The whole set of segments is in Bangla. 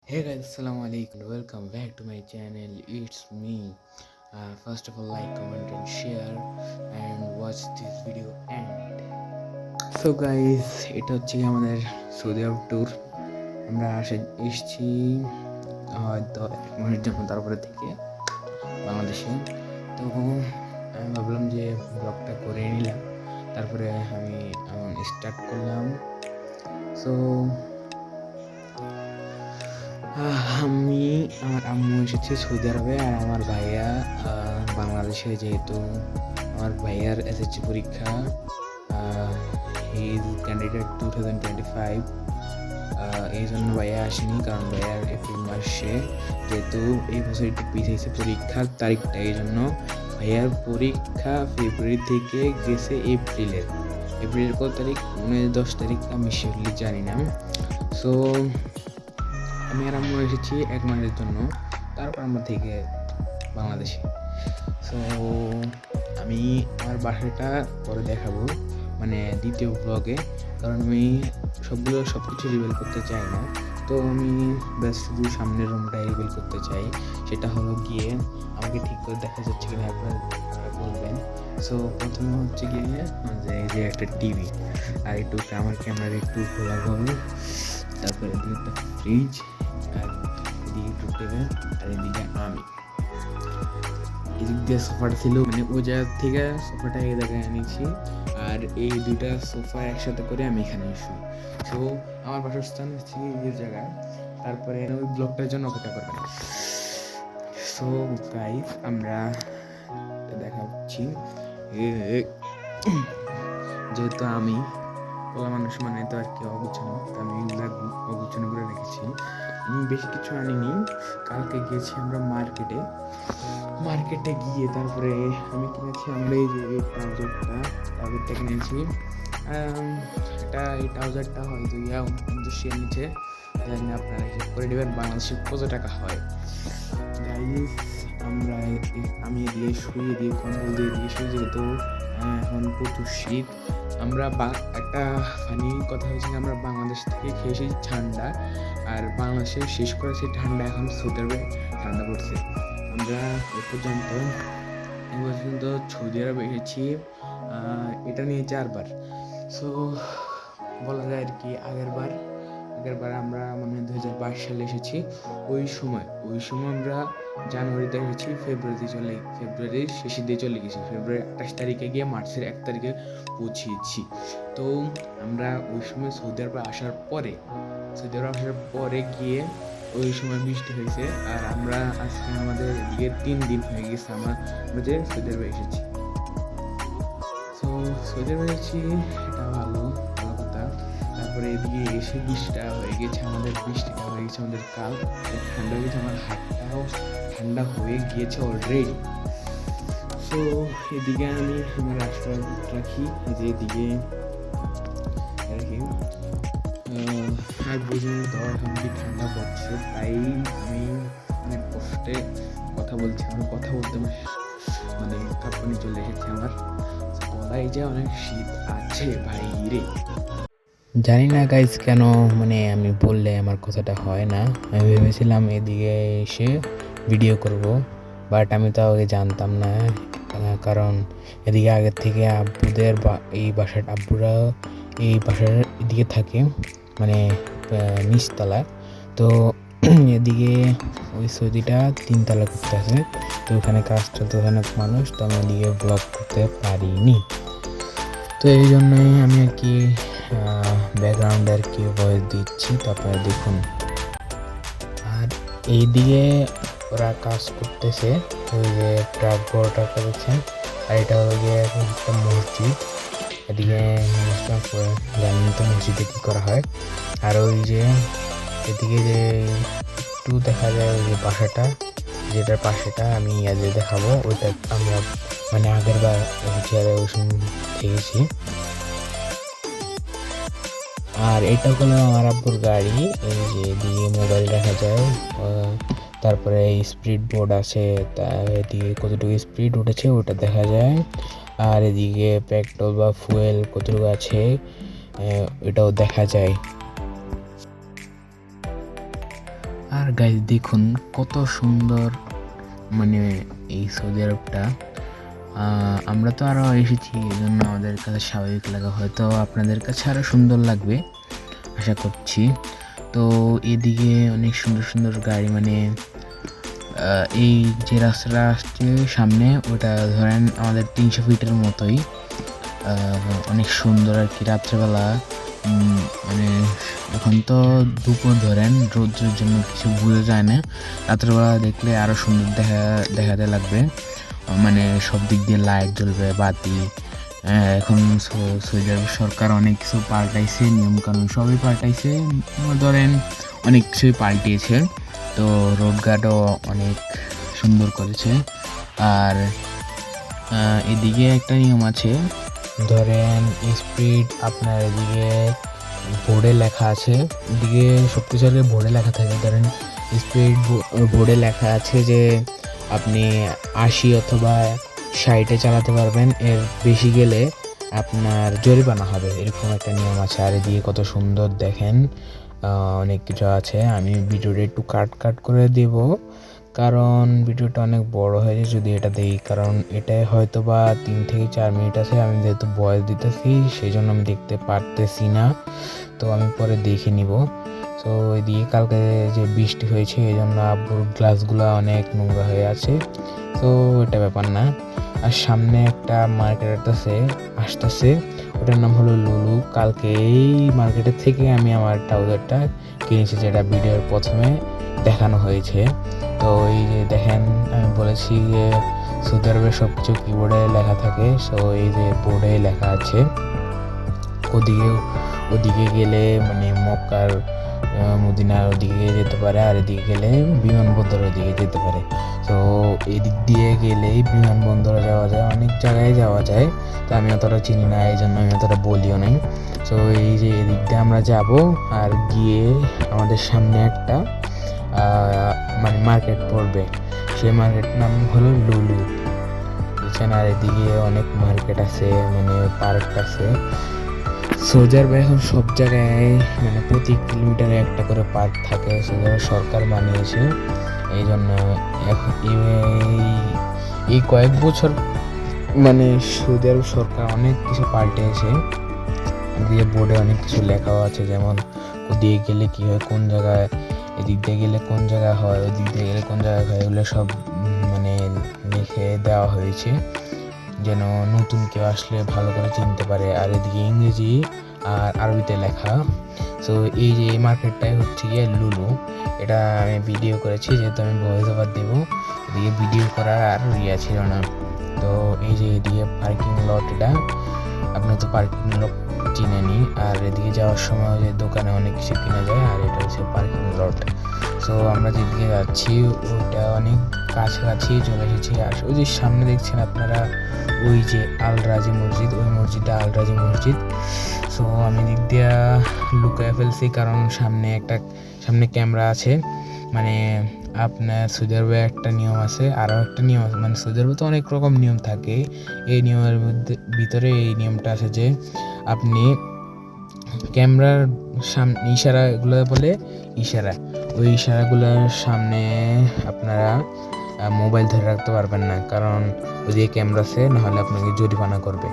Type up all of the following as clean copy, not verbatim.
Hey guys, assalamu alaikum. Welcome back to my channel. It's me. First of all, like, comment, and share, and watch this video end. So guys, এটা হচ্ছে কি আমাদের সৌদি আরব ট্যুর। আমরা এসেছি হয়তো 1 মাসের জন্য, তারপরে থেকে বাংলাদেশে। তো আমি ভাবলাম যে ব্লগটা করে নিলাম, তারপরে আমি স্টার্ট করলাম। সো আমি আমার আম্মু এসেছে সৌদি আরবে, আর আমার ভাইয়া বাংলাদেশে। যেহেতু আমার ভাইয়ার এসএসসি পরীক্ষা, হি ইজ ক্যান্ডিডেট 2025, এই জন্য ভাইয়া আসেনি, কারণ ভাইয়ার এপ্রিল মাসে, যেহেতু এই বছর একটু পিছিয়েছে পরীক্ষার তারিখটা, এই জন্য ভাইয়ার পরীক্ষা ফেব্রুয়ারি থেকে গেছে এপ্রিলের কত তারিখ, 10 তারিখ, আমি শিওরলি জানি না। সো আমি আর আম্মু এসেছি 1 মাসের জন্য, তারপর আমরা থেকে বাংলাদেশে। সো আমি আমার বাসাটা পরে দেখাবো, মানে দ্বিতীয় ব্লগে, কারণ আমি সব কিছু রিভিল করতে চাই না। তো আমি ব্যাস শুধু সামনের রুমটাই রিভিল করতে চাই, সেটা হলো গিয়ে আমাকে ঠিক করে দেখা যাচ্ছে কিনা আপনারা বলবেন। সো প্রথমে হচ্ছে গিয়ে যে একটা টিভি, আর একটু আমার ক্যামেরা একটু খোলা করবো, তারপরে এদিকে একটা ফ্রিজ, আর এদিকে একটু টেবিল, আর এদিকে আমি। এদিক দিয়ে সোফাটা ছিল, মানে ওই জায়গা থেকে সোফাটা এই জায়গায় এনেছি, আর এই দুইটা সোফা একসাথে করে আমি এখানে শুই। সো আমার বাসস্থান হচ্ছে এই জায়গায়, তারপরে ওই ব্লগটার জন্য অপেক্ষা করবেন। সো গাইস, আমরা দেখাচ্ছি, যেহেতু আমি পোলা মানুষ, মানে তো আর কি অগুছানো, তো আমি অগুছানো করে রেখেছি। আমি বেশি কিছু আনিনি, কালকে গিয়েছি আমরা মার্কেটে গিয়ে, তারপরে আমি কিনেছি আমরা এই যে ট্রাউজারটা কিনেছি। এই ট্রাউজারটা হয়তো 49 নিচে, জানি না, আপনারা হিসাব করে নেবেন বাংলাদেশে কত টাকা হয়। গাইস, আমি দিয়ে শুয়ে দিয়ে কম্বল দিয়ে শুয়ে, যেহেতু এখন প্রচুর শীত। আমরা একটা ফানি কথা হয়েছে, আমরা বাংলাদেশ থেকে খেয়েছি ঠান্ডা, আর বাংলাদেশে শেষ করেছি ঠান্ডা, এখন সৌদি আরবে ঠান্ডা পড়ছে। আমরা এ পর্যন্ত সৌদি আরবে এসেছি এটা নিয়ে 4 বার। সো বলা যায় আর কি, আগের বার আমরা মানে 2022 সালে এসেছি। ওই সময় আমরা জানুয়ারিতে এসেছি, ফেব্রুয়ারির শেষের দিয়ে চলে গেছি, ফেব্রুয়ারি 28 তারিখে গিয়ে মার্চের 1 তারিখে পৌঁছিয়েছি। তো আমরা ওই সময় সৌদি আরবে আসার পরে গিয়ে ওই সময় বৃষ্টি হয়েছে, আর আমরা আজকে আমাদের এদিকে 3 দিন হয়ে গেছে আমাদের সৌদি আরবে এসেছি। তো সৌদি আরবে এসেছি, এটা ভালো কথা। তারপরে এদিকে এসে বৃষ্টিটা হয়ে গেছে আমাদের কাল, ঠান্ডা হয়ে গেছে, আমার হাতটাও ঠান্ডা হয়ে গিয়েছে অলরেডি। সো এদিকে আমি আমার রাস্তায় রাখি, যে এদিকে রাখি, আর বুঝে তো এখন কি ঠান্ডা পড়ছে, তাই আমি অনেক কষ্টে কথা বলছি। আমার কথা বলতে মানে কাঁপুনি চলে এসেছে আমার গলায়, যে অনেক শীত আছে বাইরে। জানি না গাইজ কেন, মানে আমি বললে আমার কথাটা হয় না। আমি ভেবেছিলাম এদিকে এসে ভিডিও করব, বাট আমি তো আগে জানতাম না, কারণ এদিকে আগের থেকে আব্বুরা এই বাসার এদিকে থাকে, মানে নিচতলা। তো এদিকে ওই সৌদিটা 3 তলা করতে আছে, তো ওখানে কাজ চলতে অনেক মানুষ, তো আমি এদিকে ব্লগ করতে পারিনি। তো এই জন্যই আমি আর কি ব্যাকগ্রাউন্ডে আর কি ভয়েস দিচ্ছি, তারপরে দেখুন। আর এইদিকে ওরা কাজ করতেছে, ওই যে ট্রাক বড়টা করেছে, আর এটা হলো গিয়ে একটা মসজিদ। এদিকে নমস্কার করে জানেন তো মসজিদে কী করা হয়। আর ওই যে এদিকে যে একটু দেখা যায় ওই যে যেটার পাশেটা আমি আজকে দেখাবো, ওইটা আমরা মানে আগের বার চেয়ারে ওই সময় থেকেছি। আর এটা হলো আমার আব্বুর গাড়ি, এই যে এদিকে মোবাইল রাখা যায়, তারপরে স্পিড বোর্ড আছে, এদিকে কতটুকু স্পিড উঠেছে ওটা দেখা যায়, আর এদিকে পেট্রোল বা ফুয়েল কতটুকু আছে এটাও দেখা যায়। আর গাইস দেখুন কত সুন্দর, মানে এই সৌদি আরবটা। আমরা তো আরও এসেছি, এই জন্য আমাদের কাছে স্বাভাবিক লাগা, হয়তো আপনাদের কাছে আরও সুন্দর লাগবে আশা করছি। তো এদিকে অনেক সুন্দর সুন্দর গাড়ি, মানে এই যে রাস্তাটা আসছে সামনে, ওটা ধরেন আমাদের 300 ফিটের মতোই, অনেক সুন্দর আর কি। রাত্রেবেলা মানে এখন তো দুপুর, ধরেন রৌদ্রের জন্য কিছু বোঝা যায় না, রাত্রেবেলা দেখলে আরও সুন্দর দেখাতে লাগবে, মানে সব দিক দিয়ে লাইট জ্বলবে, বাতি। এখন সৌদি আরব সরকার অনেক কিছু পাল্টাইছে, নিয়মকানুন সবই পাল্টাইছে, ধরেন অনেক কিছুই পাল্টিয়েছে। তো রোড গার্ডও অনেক সুন্দর করেছে। আর এদিকে একটা নিয়ম আছে, ধরেন স্পিড আপনার এদিকে বোর্ডে লেখা আছে, এদিকে সবকিছু আর কি বোর্ডে লেখা থাকে। ধরেন স্পিড বোর্ডে লেখা আছে যে আপনি 80 অথবা 60-এ চালাতে পারবেন, এর বেশি গেলে আপনার জরিমানা হবে, এরকম একটা নিয়ম আছে। আর এদিকে কত সুন্দর দেখেন, অনেক কিছু আছে। আমি ভিডিওটা একটু কাট করে দেব, কারণ ভিডিওটা অনেক বড় হয়েছে যদি এটা দেখি, কারণ এটাই হয়তো বা 3 থেকে 4 মিনিট আছে। আমি যেহেতু ভয়েস দিতেছি সেই জন্য আমি দেখতে পারতেছি না, তো আমি পরে দেখে নিব। তো এদিকে কালকে যে বৃষ্টি হয়েছে এই জন্য আব্বুর গ্লাসগুলো অনেক নোংরা হয়ে আছে, তো এটা ব্যাপার না। আর সামনে একটা মার্কেট আসতেছে, ওটার নাম হলো লুলু। কালকে এই মার্কেটের থেকে আমি আমার ট্রাউজারটা কিনেছি, যেটা ভিডিওর প্রথমে দেখানো হয়েছে। তো এই যে দেখেন, আমি বলেছি যে সৌদি আরবে সব কিছু কিবোর্ডে লেখা থাকে, সো এই যে বোর্ডে লেখা আছে। ওদিকে গেলে মানে মক্কার মদিনার ওদিকে যেতে পারে, আর এদিকে গেলে বিমানবন্দর ওদিকে যেতে পারে। তো এদিক দিয়ে গেলেই বিমানবন্দরে যাওয়া যায়, অনেক জায়গায় যাওয়া যায়। তো আমি অতটা চিনি না, এই জন্য আমি অতটা বলিও নাই। তো এই যে এদিক দিয়ে আমরা যাব, আর গিয়ে আমাদের সামনে একটা মানে মার্কেট পড়বে, সেই মার্কেট নাম হলো লুলু, বুঝছেন। আর এদিকে অনেক মার্কেট আছে, মানে পার্ক আছে। সৌদি আরবে এখন সব জায়গায় মানে প্রতি কিলোমিটারে একটা করে পার্ক থাকে, সৌদি আরব সরকার বানিয়েছে। এই জন্য এখন এই কয়েক বছর মানে সৌদি আরব সরকার অনেক কিছু পাল্টেছে, দিয়ে বোর্ডে অনেক কিছু লেখাও আছে, যেমন ওদিকে গেলে কী হয়, কোন জায়গায়, এদিক দিয়ে গেলে কোন জায়গা হয়, ওদিক দিয়ে গেলে কোন জায়গায় হয়, এগুলো সব মানে লিখে দেওয়া হয়েছে, যেন নতুন কেউ আসলে ভালো করে চিনতে পারে। আর এদিকে ইংরেজি আর আরবিতে লেখা। সো এই যে এই মার্কেটটাই হচ্ছে গিয়ে লুলু, এটা আমি ভিডিও করেছি, যেহেতু আমি ভয়েস ওভার দেবো, এদিকে ভিডিও করার আর ছিল না। তো এই যে এদিকে পার্কিং লট, এটা আপনার তো পার্কিং লট চিনেনি। আর এদিকে যাওয়ার সময় যে দোকানে অনেক কিছু কেনা যায়, আর এটা হচ্ছে পার্কিং লট। সো আমরা যেদিকে যাচ্ছি ওইটা অনেক কাছাকাছি চলে এসেছি। আর ওই যে সামনে দেখছেন আপনারা, ওই যে আল রাজি মসজিদ, ওই মসজিদটা আল রাজি মসজিদ। সো আমি দিক দিয়ে লুকায় ফেলছি, কারণ সামনে ক্যামেরা আছে। মানে আপনার সৌদি আরবে একটা নিয়ম আছে, আরও একটা নিয়ম আছে, মানে সৌদি আরবে তো অনেক রকম নিয়ম থাকে, এই নিয়মের ভিতরে এই নিয়মটা আছে যে আপনি ক্যামেরার সামনে ইশারাগুলো বলে ইশারা, ওই ইশারাগুলোর সামনে আপনারা মোবাইল ধরে রাখতে পারবেন না, কারণ ওদিকে ক্যামেরা আছে, নাহলে আপনাকে জরিমানা করবে।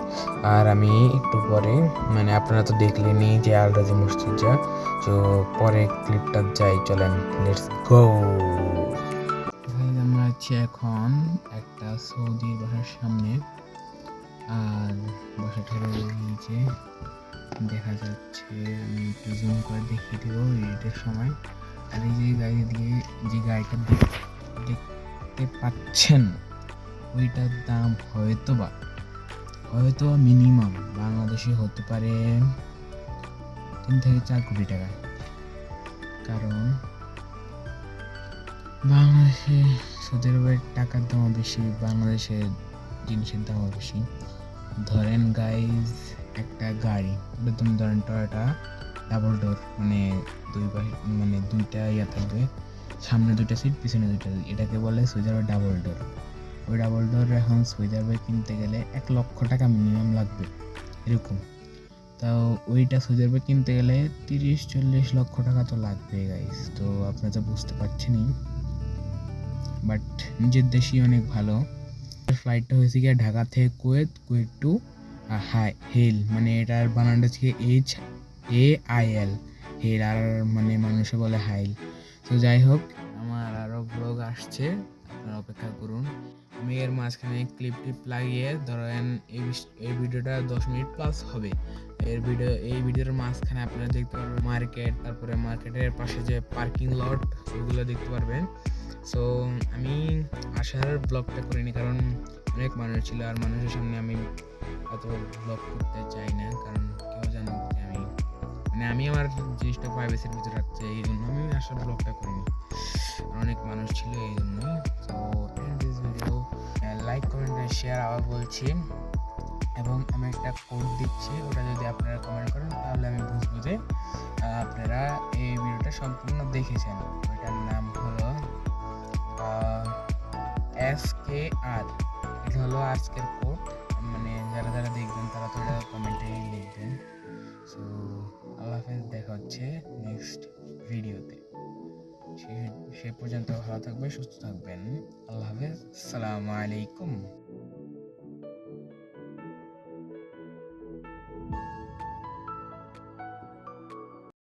আর আমি একটু পরে, মানে আপনারা তো দেখলেনই যে আল রাজি মসজিদ যা, তো পরে ক্লিপটা যাই, চলেন লেটস গো। আমরা আছি এখন একটা সৌদি বাসার সামনে, আর বাসাটা হলো এই যে দেখা যাচ্ছে, আমি একটু জুম করে দেখিয়ে দেবো এডিটের সময়। আর এই যে গাড়ি দিয়ে যে গাড়িটা দেখতে পাচ্ছেন, ওইটার দাম হয়তো মিনিমাম বাংলাদেশে হতে পারে 3 থেকে 4 কোটি টাকা, কারণ বাংলাদেশে সৌদি আরবের টাকার দামও বেশি, বাংলাদেশের জিনিসের দামও বেশি। ধরেন গাইজ, একটা গাড়ি, তুমি ধরেন টয়োটা ডাবল ডোর, মানে দুইটা ইয়া থাকবে, সামনে 2টা সিট, পিছনে 2টা সিট, এটাকে বলে সৌদি আরবে ডাবল ডোর। ওই ডাবল ডোর এখন সৌদি আরবে কিনতে গেলে 1 লক্ষ টাকা মিনিমাম লাগবে এরকম। তাও ওইটা সৌদি আরবে কিনতে গেলে 30-40 লক্ষ টাকা তো লাগবে গাইস। তো আপনারা তো বুঝতে পারছেনই, বাট নিজের দেশই অনেক ভালো। ফ্লাইটটা হয়েছে গিয়ে ঢাকা থেকে কুয়েত, কুয়েত টু হেল, মানে এটার বানানটা হচ্ছে HAIL, হেল, আর মানে মানুষে বলে হাইল। তো যাই হোক, আমার আরও ব্লগ আসছে, আপনারা অপেক্ষা করুন। আমি এর মাঝখানে ক্লিপ টিপ লাগিয়ে ধরেন এই ভিডিওটা 10 মিনিট প্লাস হবে। এই ভিডিওর মাঝখানে আপনারা দেখতে পারবেন মার্কেট, তারপরে মার্কেটের পাশে যে পার্কিং লট, ওইগুলো দেখতে পারবেন। সো আমি আসার ব্লগটা করিনি কারণ অনেক মানুষ ছিল, আর মানুষের সামনে আমি অত ব্লগ করতে চাই না, কারণ কেউ জানো যে আমি আমার জিনিসটা প্রাইভেসির ভিতরে রাখতে চাই, এই জন্য আমি আসার ব্লগটা করিনি। আর অনেক মানুষ ছিল এই জন্যই। তো and this video, like comment share আবার বলছি, এবং আমি একটা কোড দিচ্ছি, ওটা যদি আপনারা কমেন্ট করেন তাহলে আমি বুঝবো যে আপনারা এই ভিডিওটা সম্পূর্ণ দেখেছেন। ওইটার নাম হলো SKR, এটা হলো আজকের কোড। মানে যারা যারা দেখবেন তারা তো এটা কমেন্টেই লিখবেন। সো আল্লাহ হাফেজ, দেখা হচ্ছে নেক্সট ভিডিওতে। সে পর্যন্ত ভালো থাকবেন, সুস্থ থাকবেন। আল্লাহ হাফেজ, আসসালামু আলাইকুম।